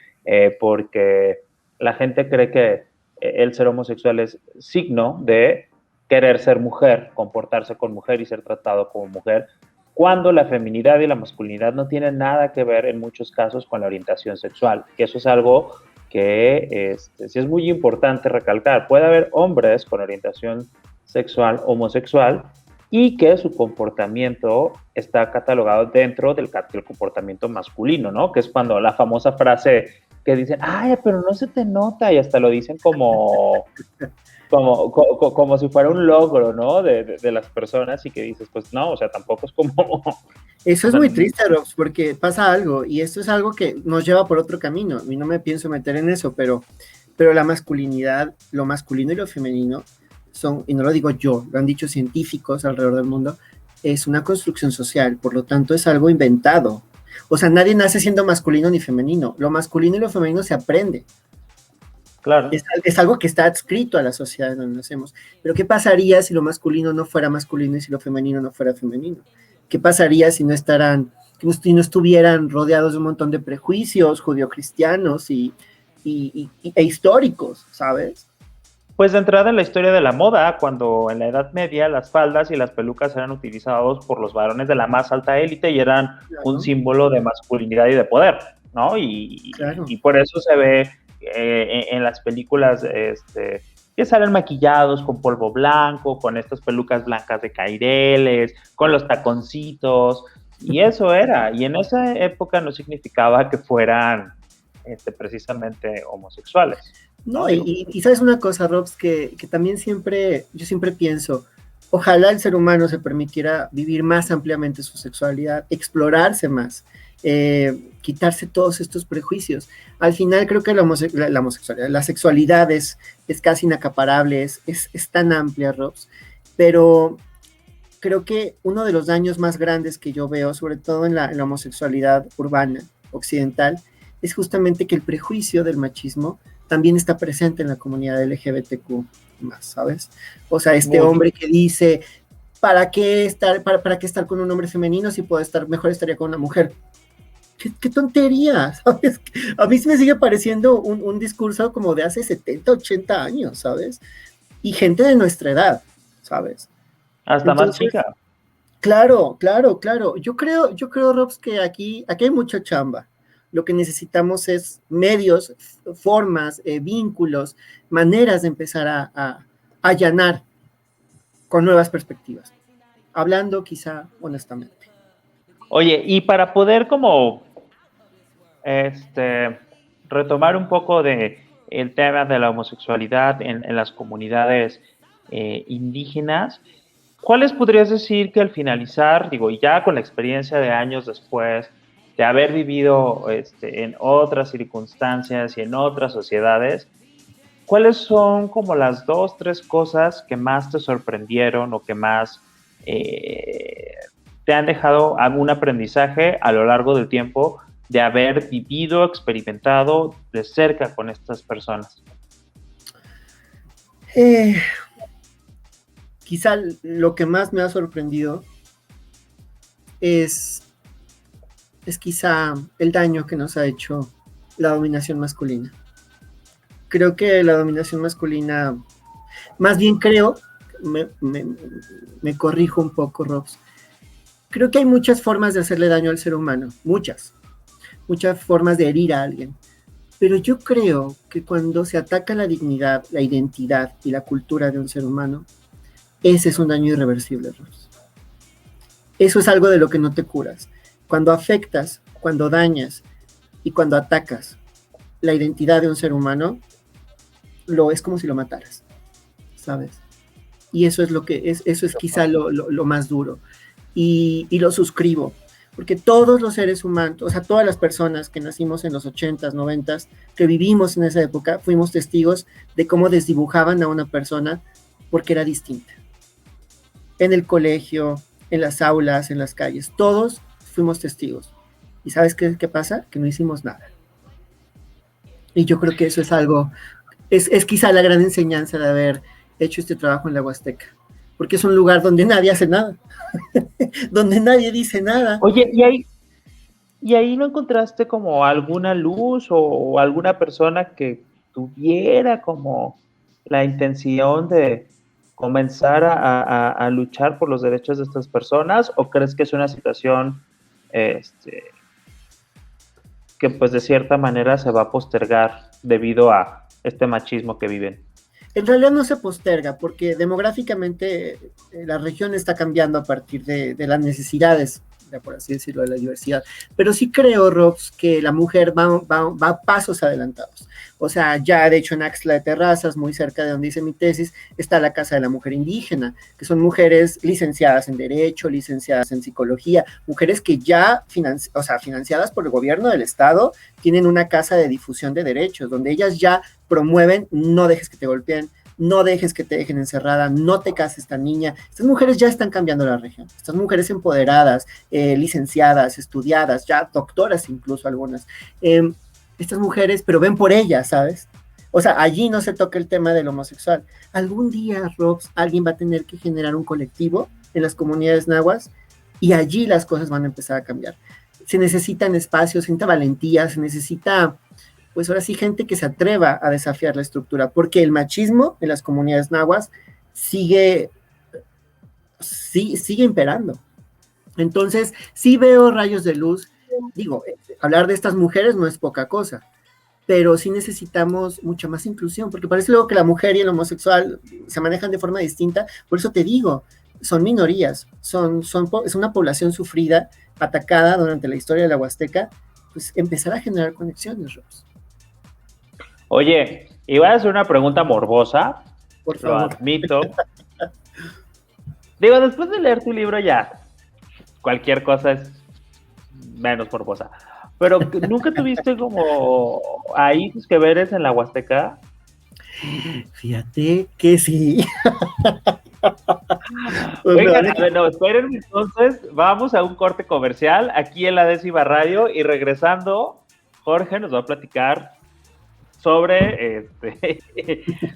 porque la gente cree que el ser homosexual es signo de querer ser mujer, comportarse con mujer y ser tratado como mujer, cuando la feminidad y la masculinidad no tienen nada que ver en muchos casos con la orientación sexual, que eso es algo que sí es muy importante recalcar. Puede haber hombres con orientación sexual homosexual y que su comportamiento está catalogado dentro del comportamiento masculino, ¿no? Que es cuando la famosa frase que dicen, ay, pero no se te nota, y hasta lo dicen como si fuera un logro, ¿no? De las personas, y que dices, pues no, o sea, tampoco es como...
Eso es muy triste, Rox, porque pasa algo, y esto es algo que nos lleva por otro camino, y no me pienso meter en eso, pero la masculinidad, lo masculino y lo femenino son, y no lo digo yo, lo han dicho científicos alrededor del mundo, es una construcción social, por lo tanto es algo inventado. O sea, nadie nace siendo masculino ni femenino, lo masculino y lo femenino se aprende.
Claro.
Es algo que está adscrito a la sociedad en donde nacemos. Pero ¿qué pasaría si lo masculino no fuera masculino y si lo femenino no fuera femenino? ¿Qué pasaría si no estuvieran rodeados de un montón de prejuicios judio-cristianos e históricos, ¿sabes?
Pues de entrada en la historia de la moda, cuando en la Edad Media las faldas y las pelucas eran utilizados por los varones de la más alta élite y eran un símbolo de masculinidad y de poder, ¿no? Y por eso se ve en las películas que salen maquillados con polvo blanco, con estas pelucas blancas de caireles, con los taconcitos, y eso era. Y en esa época no significaba que fueran precisamente homosexuales.
No, y sabes una cosa, Robs, que también yo siempre pienso, ojalá el ser humano se permitiera vivir más ampliamente su sexualidad, explorarse más, quitarse todos estos prejuicios. Al final creo que la homosexualidad, la sexualidad es casi inacaparable, es tan amplia, Robs, pero creo que uno de los daños más grandes que yo veo, sobre todo en la homosexualidad urbana, occidental, es justamente que el prejuicio del machismo también está presente en la comunidad LGBTQ+, ¿sabes? O sea, hombre que dice, ¿para qué estar con un hombre femenino si puedo mejor estaría con una mujer? ¿Qué tontería, ¿sabes? A mí me sigue pareciendo un discurso como de hace 70, 80 años, ¿sabes? Y gente de nuestra edad, ¿sabes?
Hasta más chica.
Claro. Yo creo, Robs, que aquí hay mucha chamba. Lo que necesitamos es medios, formas, vínculos, maneras de empezar a allanar con nuevas perspectivas. Hablando quizá honestamente.
Oye, y para poder como retomar un poco de el tema de la homosexualidad en las comunidades indígenas, ¿cuáles podrías decir que al finalizar, y ya con la experiencia de años después, de haber vivido en otras circunstancias y en otras sociedades, ¿cuáles son como las 2, 3 cosas que más te sorprendieron o que más te han dejado algún aprendizaje a lo largo del tiempo de haber vivido, experimentado de cerca con estas personas?
Quizá lo que más me ha sorprendido es quizá el daño que nos ha hecho la dominación masculina. Creo que la dominación masculina, más bien creo, me corrijo un poco, Robs, creo que hay muchas formas de hacerle daño al ser humano, muchas formas de herir a alguien, Pero yo creo que cuando se ataca la dignidad, la identidad y la cultura de un ser humano, ese es un daño irreversible, Ros. Eso es algo de lo que no te curas. Cuando afectas, cuando dañas y cuando atacas la identidad de un ser humano, es como si lo mataras, ¿sabes? Y eso es eso es quizá lo más duro. Y lo suscribo, porque todos los seres humanos, o sea, todas las personas que nacimos en los 80s, 90s, que vivimos en esa época, fuimos testigos de cómo desdibujaban a una persona porque era distinta. En el colegio, en las aulas, en las calles, todos fuimos testigos. ¿Y sabes qué pasa? Que no hicimos nada. Y yo creo que eso es algo, es quizá la gran enseñanza de haber hecho este trabajo en la Huasteca, porque es un lugar donde nadie hace nada, donde nadie dice nada.
Oye, ¿y ahí no encontraste como alguna luz o alguna persona que tuviera como la intención de comenzar a luchar por los derechos de estas personas? ¿O crees que es una situación que pues de cierta manera se va a postergar debido a este machismo que viven?
En realidad no se posterga, porque demográficamente la región está cambiando a partir de las necesidades, por así decirlo, de la diversidad. Pero sí creo, Robs, que la mujer va a pasos adelantados. O sea, ya de hecho en Axtla de Terrazas, muy cerca de donde hice mi tesis, está la Casa de la Mujer Indígena, que son mujeres licenciadas en Derecho, licenciadas en Psicología, mujeres que ya, financiadas por el gobierno del Estado, tienen una casa de difusión de derechos, donde ellas ya promueven: no dejes que te golpeen, no dejes que te dejen encerrada, no te cases esta niña. Estas mujeres ya están cambiando la región, estas mujeres empoderadas, licenciadas, estudiadas, ya doctoras incluso algunas. Estas mujeres, pero ven por ellas, ¿sabes? O sea, allí no se toca el tema del homosexual. Algún día, Robs, alguien va a tener que generar un colectivo en las comunidades nahuas y allí las cosas van a empezar a cambiar. Se necesitan espacios, se necesita valentía, se necesita, pues ahora sí, gente que se atreva a desafiar la estructura, porque el machismo en las comunidades nahuas sigue imperando. Entonces, sí veo rayos de luz. Digo, hablar de estas mujeres no es poca cosa, pero sí necesitamos mucha más inclusión, porque parece luego que la mujer y el homosexual se manejan de forma distinta. Por eso te digo, son minorías, es una población sufrida, atacada durante la historia de la Huasteca. Pues empezar a generar conexiones, Ross.
Oye, iba a hacer una pregunta morbosa,
por favor.
Lo admito. Digo, después de leer tu libro ya, cualquier cosa es menos morbosa. Pero ¿nunca tuviste como ahí tus que veres en la Huasteca?
Fíjate que sí.
Oigan, a ver, no, esperen, entonces vamos a un corte comercial aquí en la 10ª Radio y regresando, Jorge nos va a platicar sobre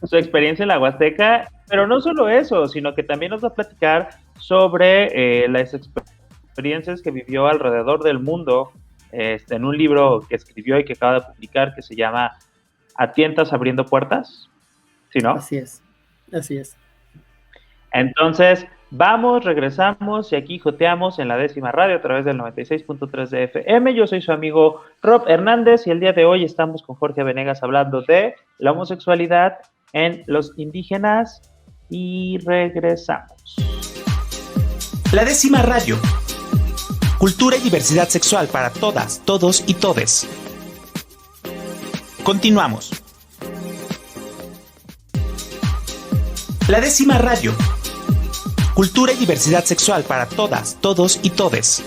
su experiencia en la Huasteca, pero no solo eso, sino que también nos va a platicar sobre las experiencias que vivió alrededor del mundo en un libro que escribió y que acaba de publicar que se llama ¿A tientas abriendo puertas? ¿Sí, no?
Así es.
Entonces, vamos, regresamos y aquí joteamos en la 10ª Radio a través del 96.3 de FM. Yo soy su amigo Rob Hernández y el día de hoy estamos con Jorge Venegas hablando de la homosexualidad en los indígenas y regresamos.
La 10ª Radio. Cultura y diversidad sexual para todas, todos y todes. Continuamos. La 10ª Radio. Cultura y diversidad sexual para todas, todos y todes.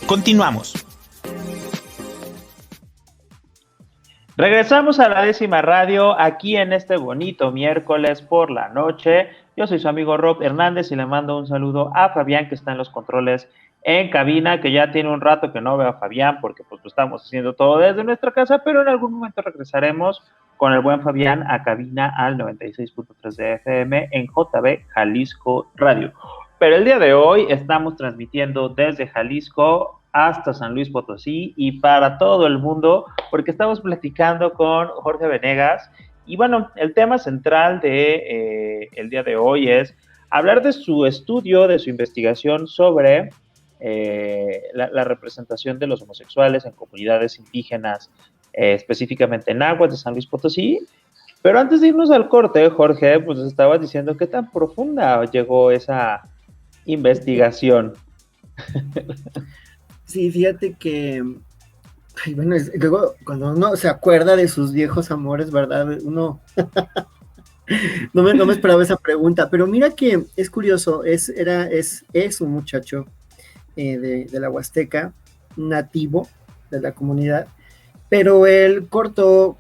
Continuamos.
Regresamos a la 10ª Radio aquí en este bonito miércoles por la noche. Yo soy su amigo Rob Hernández y le mando un saludo a Fabián, que está en los controles en cabina, que ya tiene un rato que no veo a Fabián porque pues lo estamos haciendo todo desde nuestra casa, pero en algún momento regresaremos con el buen Fabián a cabina al 96.3 de FM en JB Jalisco Radio. Pero el día de hoy estamos transmitiendo desde Jalisco hasta San Luis Potosí y para todo el mundo, porque estamos platicando con Jorge Venegas. Y bueno, el tema central de el día de hoy es hablar de su estudio, de su investigación sobre la representación de los homosexuales en comunidades indígenas específicamente en Aguas de San Luis Potosí. Pero antes de irnos al corte, Jorge, pues estabas diciendo qué tan profunda llegó esa investigación.
Sí, fíjate que, ay, bueno, luego cuando uno se acuerda de sus viejos amores, ¿verdad? Uno no me esperaba esa pregunta, pero mira que es curioso, es un muchacho de la Huasteca, nativo de la comunidad, pero él cortó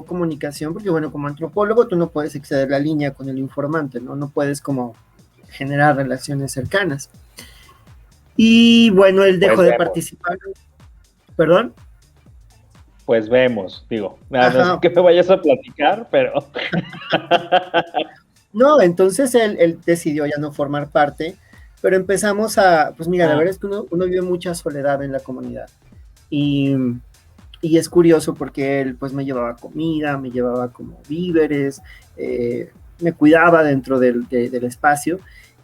comunicación, porque bueno, como antropólogo tú no puedes exceder la línea con el informante, ¿no? No puedes como generar relaciones cercanas. Y bueno, él dejó de participar. ¿Perdón?
Pues vemos, digo, no sé que me vayas a platicar, pero...
No, entonces él decidió ya no formar parte, pero empezamos a, pues mira, la verdad es que uno vive mucha soledad en la comunidad, y es curioso porque él pues me llevaba comida, me llevaba como víveres, me cuidaba dentro del espacio,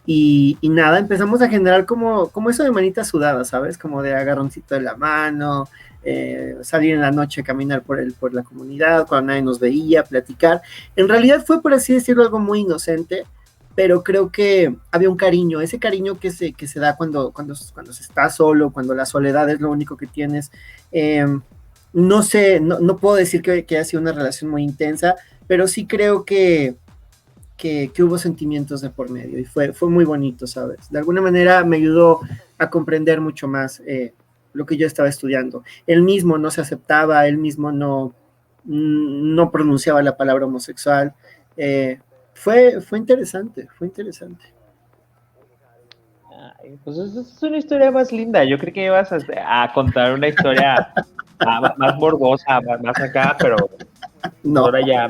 y nada, empezamos a generar como eso de manita sudada, ¿sabes? Como de agarroncito de la mano, salir en la noche a caminar por la comunidad, cuando nadie nos veía, platicar. En realidad fue, por así decirlo, algo muy inocente, pero creo que había un cariño, ese cariño que se da cuando se está solo, cuando la soledad es lo único que tienes. No sé, no puedo decir que haya sido una relación muy intensa, pero sí creo que hubo sentimientos de por medio, y fue muy bonito, ¿sabes? De alguna manera me ayudó a comprender mucho más lo que yo estaba estudiando. Él mismo no se aceptaba, él mismo no pronunciaba la palabra homosexual. Fue interesante, fue interesante.
Ay, pues es una historia más linda. Yo creo que ibas a contar una historia más morbosa, más acá, pero
no.
Ahora ya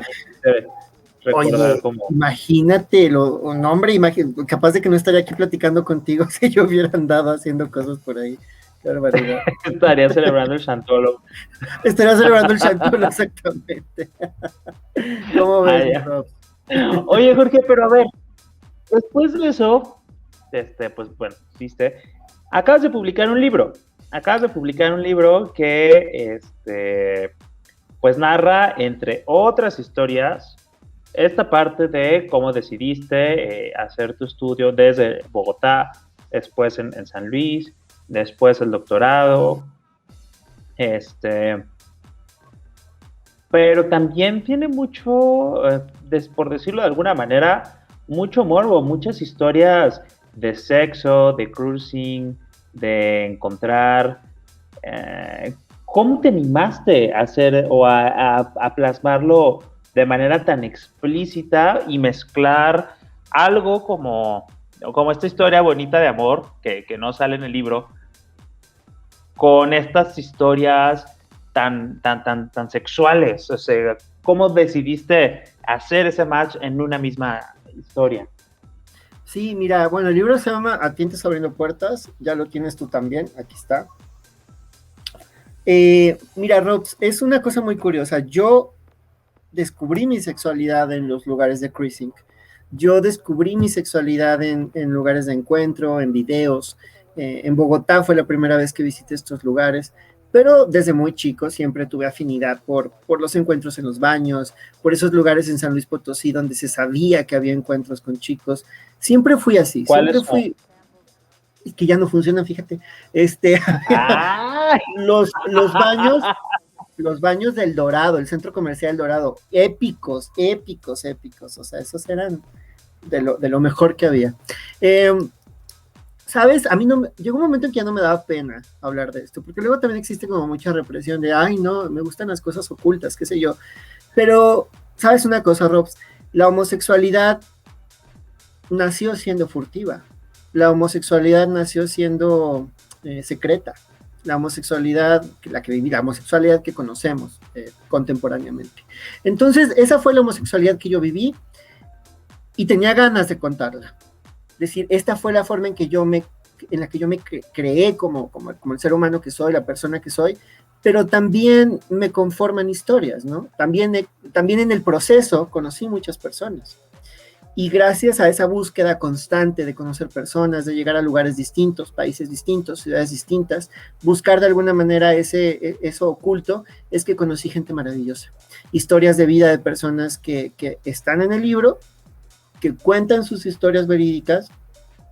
recordar.
Oye, como... imagínate, un hombre, capaz de que no estaría aquí platicando contigo si yo hubiera andado haciendo cosas por ahí. Qué barbaridad.
Estaría celebrando el Chantolo.
Estaría celebrando el Chantolo, exactamente. ¿Cómo ves, Rob?
Oye, Jorge, pero a ver, después de eso, pues bueno, viste, acabas de publicar un libro que, pues narra, entre otras historias, esta parte de cómo decidiste hacer tu estudio desde Bogotá, después en San Luis, después el doctorado, pero también tiene mucho, por decirlo de alguna manera, mucho morbo, muchas historias de sexo, de cruising, de encontrar. ¿Cómo te animaste a hacer o a plasmarlo de manera tan explícita y mezclar algo como esta historia bonita de amor que no sale en el libro con estas historias tan sexuales? O sea, ¿cómo decidiste hacer ese match en una misma historia?
Sí, mira, bueno, el libro se llama A Tientes Abriendo Puertas, ya lo tienes tú también, aquí está. Mira, Robs, es una cosa muy curiosa. Yo descubrí mi sexualidad en los lugares de cruising. Yo descubrí mi sexualidad en lugares de encuentro, en videos. En Bogotá fue la primera vez que visité estos lugares, pero desde muy chico siempre tuve afinidad por los encuentros en los baños, por esos lugares en San Luis Potosí donde se sabía que había encuentros con chicos. Siempre fui así, siempre fui... Es que ya no funcionan, fíjate. Los baños del Dorado, el centro comercial Dorado, épicos. O sea, esos eran de lo mejor que había. ¿Sabes? A mí llegó un momento en que ya no me daba pena hablar de esto, porque luego también existe como mucha represión de, ay, no, me gustan las cosas ocultas, qué sé yo. Pero, ¿sabes una cosa, Robs? La homosexualidad nació siendo furtiva. La homosexualidad nació siendo secreta. La homosexualidad, la homosexualidad que conocemos contemporáneamente. Entonces, esa fue la homosexualidad que yo viví y tenía ganas de contarla. Es decir, esta fue la forma en la que yo me creé como el ser humano que soy, la persona que soy, pero también me conforman historias, ¿no? También en el proceso conocí muchas personas. Y gracias a esa búsqueda constante de conocer personas, de llegar a lugares distintos, países distintos, ciudades distintas, buscar de alguna manera eso oculto, es que conocí gente maravillosa. Historias de vida de personas que están en el libro, que cuentan sus historias verídicas,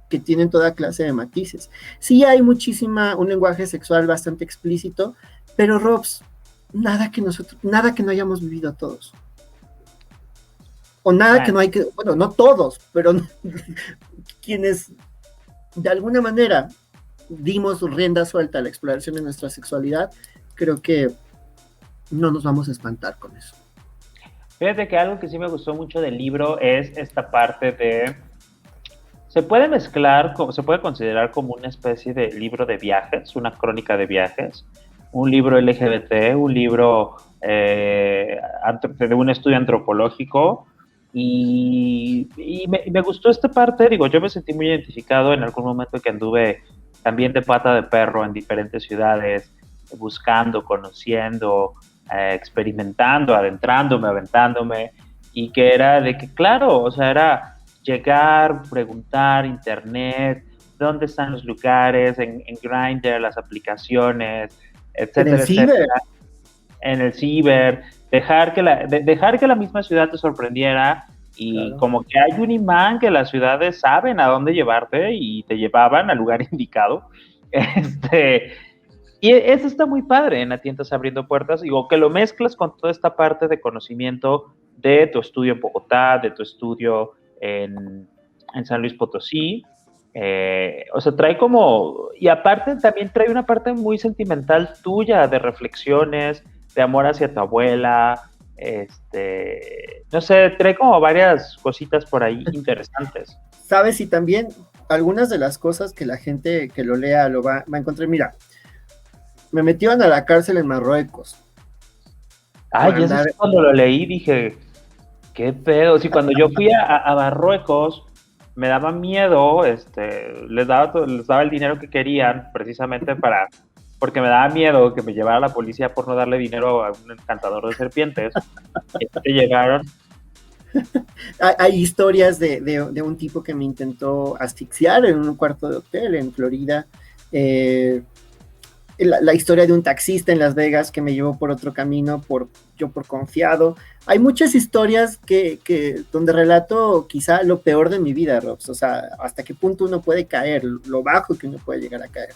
que tienen toda clase de matices. Sí hay un lenguaje sexual bastante explícito, pero Robs, nada que no hayamos vivido todos. O nada que no hay que, bueno, no todos, pero quienes de alguna manera dimos rienda suelta a la exploración de nuestra sexualidad, creo que no nos vamos a espantar con eso.
Fíjate que algo que sí me gustó mucho del libro es esta parte de... Se puede mezclar, se puede considerar como una especie de libro de viajes, una crónica de viajes, un libro LGBT, un libro de un estudio antropológico, y me gustó esta parte. Digo, yo me sentí muy identificado en algún momento que anduve también de pata de perro en diferentes ciudades, buscando, conociendo, experimentando, adentrándome, aventándome, y que era de que, claro, o sea, era llegar, preguntar, internet, dónde están los lugares, en Grindr, las aplicaciones, etcétera, etcétera. En el ciber, dejar que la misma ciudad te sorprendiera, y claro, como que hay un imán que las ciudades saben a dónde llevarte y te llevaban al lugar indicado. Y eso está muy padre en A ti estás abriendo puertas, digo, que lo mezclas con toda esta parte de conocimiento de tu estudio en Bogotá, de tu estudio en San Luis Potosí. O sea, trae como, y aparte también trae una parte muy sentimental tuya, de reflexiones, de amor hacia tu abuela, no sé, trae como varias cositas por ahí interesantes.
¿Sabes? Y también algunas de las cosas que la gente que lo lea lo va a encontrar. Mira, me metieron a la cárcel en Marruecos.
Ay, eso es cuando lo leí, dije, qué pedo. Sí, cuando yo fui a Marruecos, me daba miedo, les daba el dinero que querían, precisamente porque me daba miedo que me llevara la policía por no darle dinero a un encantador de serpientes. Y llegaron.
Hay historias de un tipo que me intentó asfixiar en un cuarto de hotel en Florida. La historia de un taxista en Las Vegas que me llevó por otro camino, yo por confiado. Hay muchas historias donde relato quizá lo peor de mi vida, Robs, o sea, hasta qué punto uno puede caer, lo bajo que uno puede llegar a caer.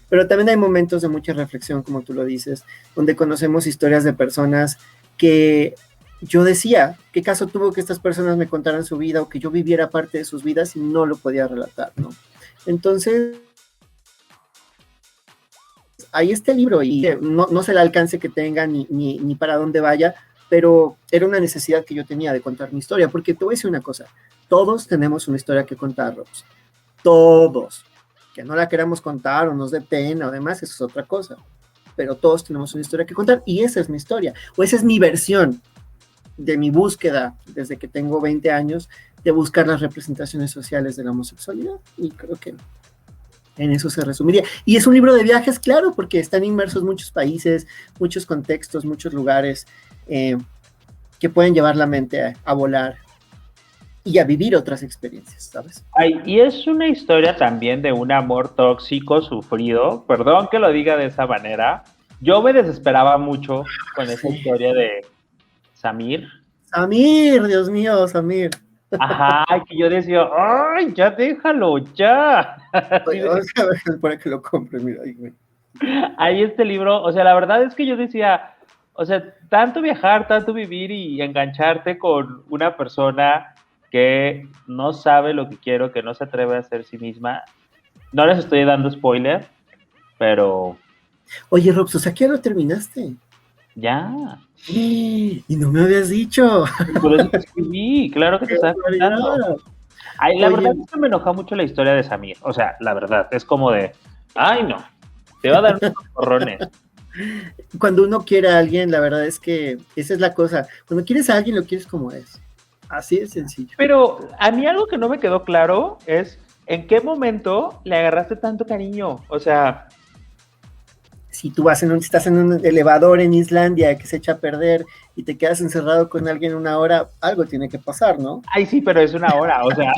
Pero también hay momentos de mucha reflexión, como tú lo dices, donde conocemos historias de personas que yo decía, ¿qué caso tuvo que estas personas me contaran su vida o que yo viviera parte de sus vidas y no lo podía relatar, ¿no? Entonces, ahí está el libro y no sé el alcance que tenga ni para dónde vaya, pero era una necesidad que yo tenía de contar mi historia, porque te voy a decir una cosa, todos tenemos una historia que contar, Robs, todos, que no la queramos contar o nos dé pena o demás, eso es otra cosa, pero todos tenemos una historia que contar y esa es mi historia, o esa es mi versión de mi búsqueda desde que tengo 20 años de buscar las representaciones sociales de la homosexualidad, y creo que en eso se resumiría. Y es un libro de viajes, claro, porque están inmersos muchos países, muchos contextos, muchos lugares que pueden llevar la mente a volar y a vivir otras experiencias, ¿sabes?
Ay, y es una historia también de un amor tóxico sufrido, perdón que lo diga de esa manera. Yo me desesperaba mucho con esa historia de Samir.
Samir, Dios mío, Samir.
Ajá, que yo decía, ¡ay, ya déjalo, ya!
Oye, vamos a ver para que lo compre, mira.
Ahí este libro, o sea, la verdad es que yo decía, o sea, tanto viajar, tanto vivir y engancharte con una persona que no sabe lo que quiero, que no se atreve a ser sí misma. No les estoy dando spoiler, pero...
Oye, Robs, o sea, ¿qué lo terminaste?
Ya.
Y no me habías dicho.
Por eso te escribí, claro que te estaba contando. Ay, la verdad es que me enoja mucho la historia de Samir. O sea, la verdad, es como de, ay no, te va a dar unos corrones.
Cuando uno quiere a alguien, la verdad es que esa es la cosa. Cuando quieres a alguien, lo quieres como es. Así de sencillo.
Pero a mí algo que no me quedó claro es, ¿en qué momento le agarraste tanto cariño? O sea...
si tú estás en un elevador en Islandia que se echa a perder y te quedas encerrado con alguien 1 hora, algo tiene que pasar, ¿no?
Ay, sí, pero es 1 hora, o sea.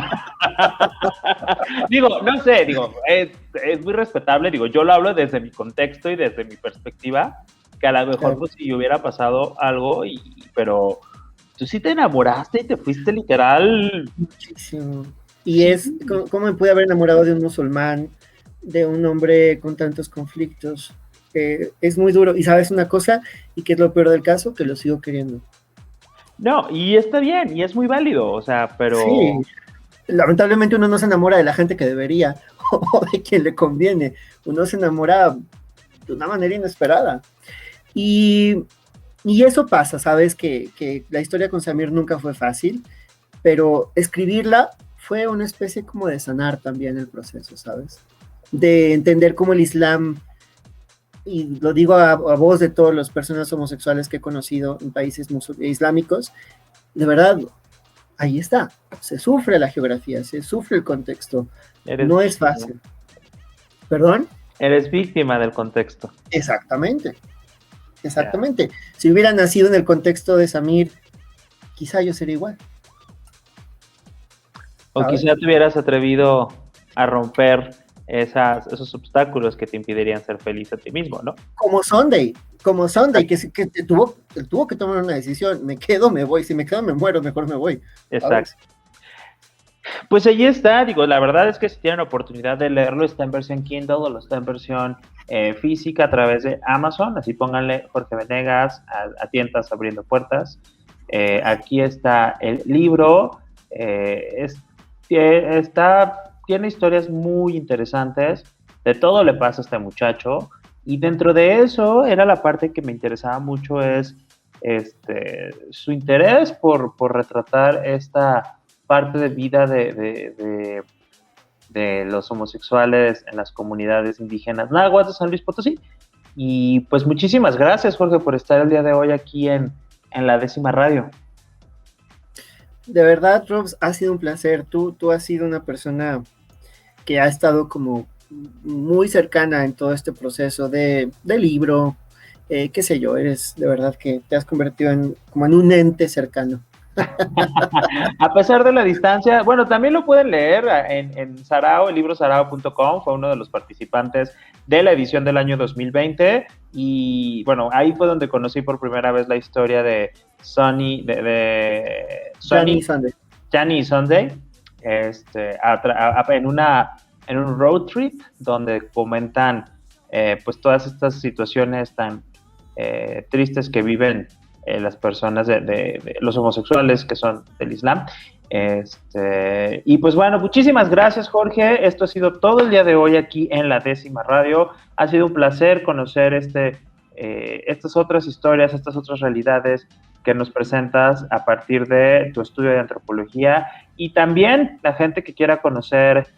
Digo, no sé, es muy respetable, yo lo hablo desde mi contexto y desde mi perspectiva, que a lo mejor
Claro.
pues si hubiera pasado algo, pero tú sí te enamoraste y te fuiste literal.
Muchísimo. Y ¿cómo me pude haber enamorado de un musulmán, de un hombre con tantos conflictos? Es muy duro. Y sabes una cosa, y que es lo peor del caso, que lo sigo queriendo.
No, y está bien, y es muy válido, o sea, pero...
Sí, lamentablemente uno no se enamora de la gente que debería, o de quien le conviene. Uno se enamora de una manera inesperada. Y eso pasa, sabes, que la historia con Samir nunca fue fácil, pero escribirla fue una especie como de sanar también el proceso, ¿sabes? De entender cómo el Islam, y lo digo a voz de todas las personas homosexuales que he conocido en países islámicos, de verdad, ahí está, se sufre la geografía, se sufre el contexto, no es fácil. ¿Perdón?
Eres víctima del contexto.
Exactamente. Yeah. Si hubiera nacido en el contexto de Samir, quizá yo sería igual.
O quizá te hubieras atrevido a romper esos obstáculos que te impedirían ser feliz a ti mismo, ¿no?
Como Sunday, que tuvo que tomar una decisión, me quedo, me voy, si me quedo me muero, mejor me voy.
Exacto. Pues ahí está, la verdad es que si tienen oportunidad de leerlo, está en versión Kindle o está en versión física a través de Amazon, así pónganle Jorge Venegas a Tientas Abriendo Puertas. Aquí está el libro, tiene historias muy interesantes, de todo le pasa a este muchacho, y dentro de eso era la parte que me interesaba mucho, es su interés por retratar esta parte de vida de los homosexuales en las comunidades indígenas náhuatl de San Luis Potosí. Y pues muchísimas gracias, Jorge, por estar el día de hoy aquí en la 10ª Radio.
De verdad, Robs, ha sido un placer. Tú has sido una persona que ha estado como muy cercana en todo este proceso de libro, qué sé yo, eres de verdad que te has convertido como en un ente cercano.
A pesar de la distancia, bueno, también lo pueden leer en Sarao, el libro sarao.com, fue uno de los participantes de la edición del año 2020, y bueno, ahí fue donde conocí por primera vez la historia de Johnny y Sunday, en un road trip donde comentan pues todas estas situaciones tan tristes que viven las personas de los homosexuales que son del Islam. Y pues bueno, muchísimas gracias, Jorge. Esto ha sido todo el día de hoy aquí en la 10ª Radio. Ha sido un placer conocer estas otras historias, estas otras realidades que nos presentas a partir de tu estudio de antropología, y también la gente que quiera conocer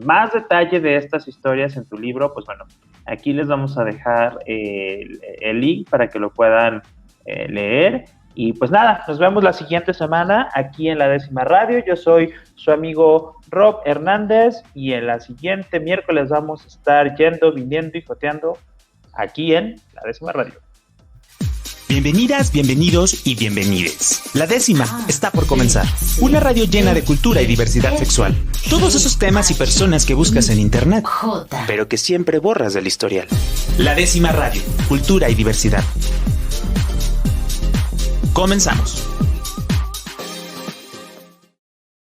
más detalle de estas historias en tu libro, pues bueno, aquí les vamos a dejar el link para que lo puedan leer. Y pues nada, nos vemos la siguiente semana aquí en la 10ª Radio. Yo soy su amigo Rob Hernández, y en la siguiente miércoles vamos a estar yendo, viniendo y joteando aquí en la 10ª Radio.
Bienvenidas, bienvenidos y bienvenides. La 10ª está por comenzar. Una radio llena de cultura y diversidad sexual. Todos esos temas y personas que buscas en internet, pero que siempre borras del historial. La 10ª Radio, cultura y diversidad. Comenzamos.